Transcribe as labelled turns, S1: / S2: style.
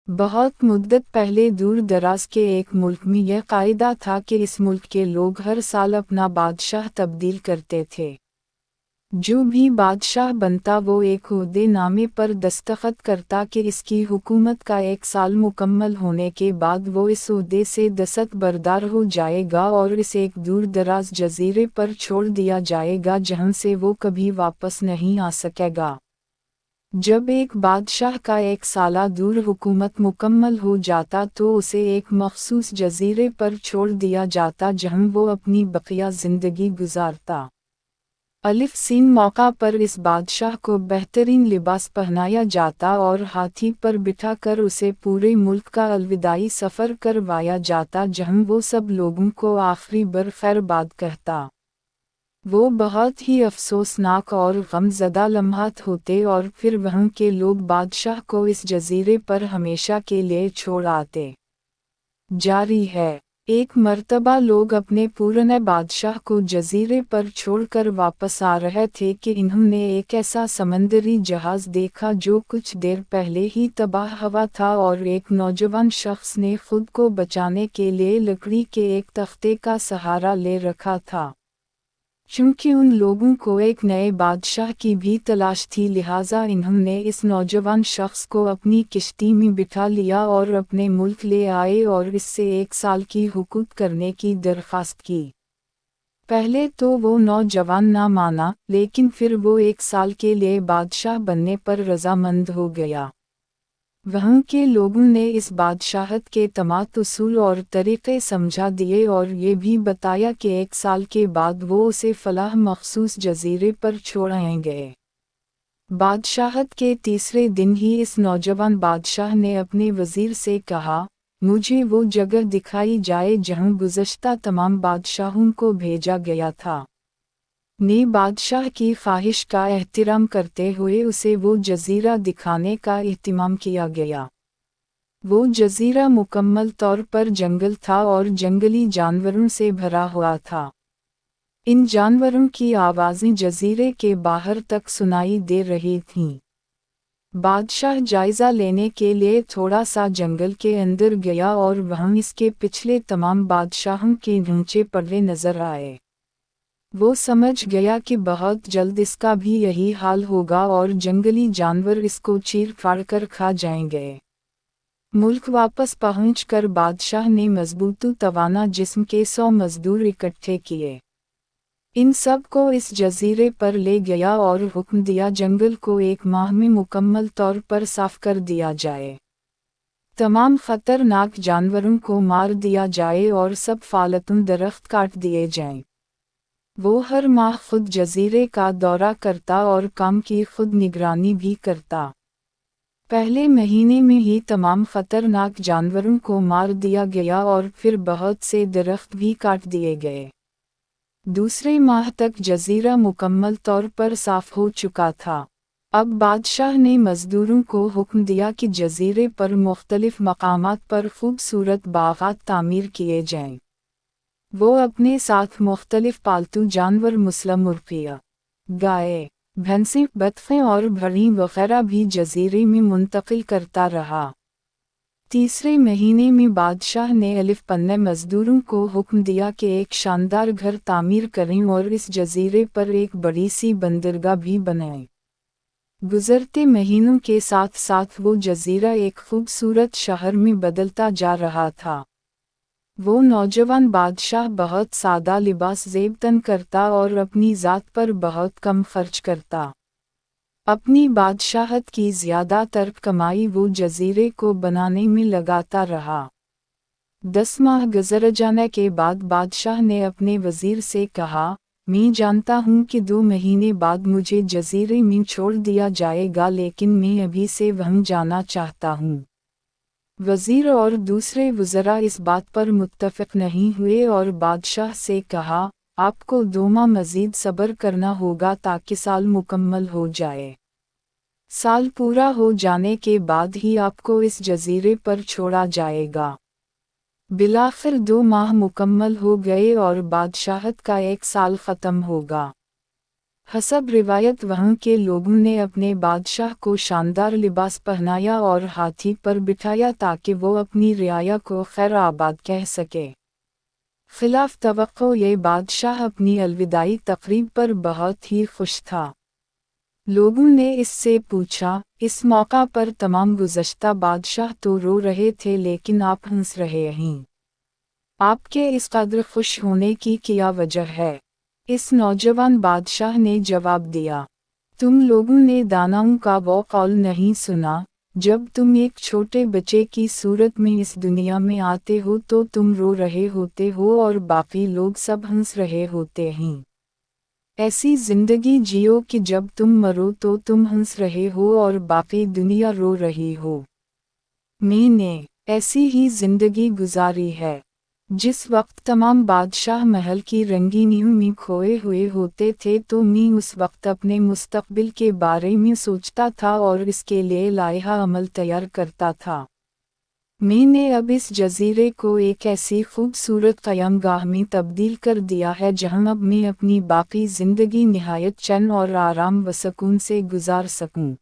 S1: بہت مدت پہلے دور دراز کے ایک ملک میں یہ قاعدہ تھا کہ اس ملک کے لوگ ہر سال اپنا بادشاہ تبدیل کرتے تھے۔ جو بھی بادشاہ بنتا وہ ایک عہدے نامے پر دستخط کرتا کہ اس کی حکومت کا 1 سال مکمل ہونے کے بعد وہ اس عہدے سے دست بردار ہو جائے گا اور اسے ایک دور دراز جزیرے پر چھوڑ دیا جائے گا جہاں سے وہ کبھی واپس نہیں آ سکے گا۔ جب ایک بادشاہ کا 1 سالہ دور حکومت مکمل ہو جاتا تو اسے ایک مخصوص جزیرے پر چھوڑ دیا جاتا جہاں وہ اپنی بقیہ زندگی گزارتا۔ سین موقع پر اس بادشاہ کو بہترین لباس پہنایا جاتا اور ہاتھی پر بٹھا کر اسے پورے ملک کا الوداعی سفر کروایا جاتا جہاں وہ سب لوگوں کو آخری بار خیر باد کہتا۔ وہ بہت ہی افسوسناک اور غم زدہ لمحات ہوتے اور پھر وہاں کے لوگ بادشاہ کو اس جزیرے پر ہمیشہ کے لیے چھوڑ آتے۔ جاری ہے، ایک مرتبہ لوگ اپنے پرانے بادشاہ کو جزیرے پر چھوڑ کر واپس آ رہے تھے کہ انہوں نے ایک ایسا سمندری جہاز دیکھا جو کچھ دیر پہلے ہی تباہ ہوا تھا اور ایک نوجوان شخص نے خود کو بچانے کے لیے لکڑی کے ایک تختے کا سہارا لے رکھا تھا۔ چونکہ ان لوگوں کو ایک نئے بادشاہ کی بھی تلاش تھی لہٰذا انہوں نے اس نوجوان شخص کو اپنی کشتی میں بٹھا لیا اور اپنے ملک لے آئے اور اس سے 1 سال کی حکومت کرنے کی درخواست کی۔ پہلے تو وہ نوجوان نہ مانا لیکن پھر وہ 1 سال کے لیے بادشاہ بننے پر رضامند ہو گیا۔ وہاں کے لوگوں نے اس بادشاہت کے تمام اصول اور طریقے سمجھا دیے اور یہ بھی بتایا کہ 1 سال کے بعد وہ اسے فلاں مخصوص جزیرے پر چھوڑائیں گے۔ بادشاہت کے تیسرے دن ہی اس نوجوان بادشاہ نے اپنے وزیر سے کہا، مجھے وہ جگہ دکھائی جائے جہاں گزشتہ تمام بادشاہوں کو بھیجا گیا تھا۔ نے بادشاہ کی خواہش کا احترام کرتے ہوئے اسے وہ جزیرہ دکھانے کا اہتمام کیا گیا۔ وہ جزیرہ مکمل طور پر جنگل تھا اور جنگلی جانوروں سے بھرا ہوا تھا۔ ان جانوروں کی آوازیں جزیرے کے باہر تک سنائی دے رہی تھیں۔ بادشاہ جائزہ لینے کے لیے تھوڑا سا جنگل کے اندر گیا اور وہاں اس کے پچھلے تمام بادشاہوں کے ڈھانچے پڑے نظر آئے۔ وہ سمجھ گیا کہ بہت جلد اس کا بھی یہی حال ہوگا اور جنگلی جانور اس کو چیر پھاڑ کر کھا جائیں گے۔ ملک واپس پہنچ کر بادشاہ نے مضبوط و توانا جسم کے 100 مزدور اکٹھے کیے۔ ان سب کو اس جزیرے پر لے گیا اور حکم دیا جنگل کو 1 ماہ میں مکمل طور پر صاف کر دیا جائے۔ تمام خطرناک جانوروں کو مار دیا جائے اور سب فالتو درخت کاٹ دیے جائیں۔ وہ ہر ماہ خود جزیرے کا دورہ کرتا اور کام کی خود نگرانی بھی کرتا۔ پہلے مہینے میں ہی تمام خطرناک جانوروں کو مار دیا گیا اور پھر بہت سے درخت بھی کاٹ دیے گئے۔ دوسرے ماہ تک جزیرہ مکمل طور پر صاف ہو چکا تھا۔ اب بادشاہ نے مزدوروں کو حکم دیا کہ جزیرے پر مختلف مقامات پر خوبصورت باغات تعمیر کیے جائیں۔ وہ اپنے ساتھ مختلف پالتو جانور مثل مرغیاں، گائے، بھینسیں، بطخیں اور بھیڑیں وغیرہ بھی جزیرے میں منتقل کرتا رہا۔ تیسرے مہینے میں بادشاہ نے پنے مزدوروں کو حکم دیا کہ ایک شاندار گھر تعمیر کریں اور اس جزیرے پر ایک بڑی سی بندرگاہ بھی بنائیں۔ گزرتے مہینوں کے ساتھ ساتھ وہ جزیرہ ایک خوبصورت شہر میں بدلتا جا رہا تھا۔ وہ نوجوان بادشاہ بہت سادہ لباس زیب تن کرتا اور اپنی ذات پر بہت کم خرچ کرتا۔ اپنی بادشاہت کی زیادہ تر کمائی وہ جزیرے کو بنانے میں لگاتا رہا۔ 10 ماہ گزر جانے کے بعد بادشاہ نے اپنے وزیر سے کہا، میں جانتا ہوں کہ 2 مہینے بعد مجھے جزیرے میں چھوڑ دیا جائے گا لیکن میں ابھی سے وہاں جانا چاہتا ہوں۔ وزیر اور دوسرے وزراء اس بات پر متفق نہیں ہوئے اور بادشاہ سے کہا، آپ کو 2 ماہ مزید صبر کرنا ہوگا تاکہ سال مکمل ہو جائے۔ سال پورا ہو جانے کے بعد ہی آپ کو اس جزیرے پر چھوڑا جائے گا۔ بالآخر 2 ماہ مکمل ہو گئے اور بادشاہت کا 1 سال ختم ہوگا۔ حسب روایت وہاں کے لوگوں نے اپنے بادشاہ کو شاندار لباس پہنایا اور ہاتھی پر بٹھایا تاکہ وہ اپنی رعایا کو خیر آباد کہہ سکے۔ خلاف توقع یہ بادشاہ اپنی الوداعی تقریب پر بہت ہی خوش تھا۔ لوگوں نے اس سے پوچھا، اس موقع پر تمام گزشتہ بادشاہ تو رو رہے تھے لیکن آپ ہنس رہے ہیں۔ آپ کے اس قدر خوش ہونے کی کیا وجہ ہے؟ اس نوجوان بادشاہ نے جواب دیا، تم لوگوں نے داناؤں کا وہ قول نہیں سنا، جب تم ایک چھوٹے بچے کی صورت میں اس دنیا میں آتے ہو تو تم رو رہے ہوتے ہو اور باقی لوگ سب ہنس رہے ہوتے ہیں۔ ایسی زندگی جیو کہ جب تم مرو تو تم ہنس رہے ہو اور باقی دنیا رو رہی ہو۔ میں نے ایسی ہی زندگی گزاری ہے۔ جس وقت تمام بادشاہ محل کی رنگینیوں میں کھوئے ہوئے ہوتے تھے تو میں اس وقت اپنے مستقبل کے بارے میں سوچتا تھا اور اس کے لیے لائحہ عمل تیار کرتا تھا۔ میں نے اب اس جزیرے کو ایک ایسی خوبصورت قیام گاہ میں تبدیل کر دیا ہے جہاں اب میں اپنی باقی زندگی نہایت چین اور آرام و سکون سے گزار سکوں۔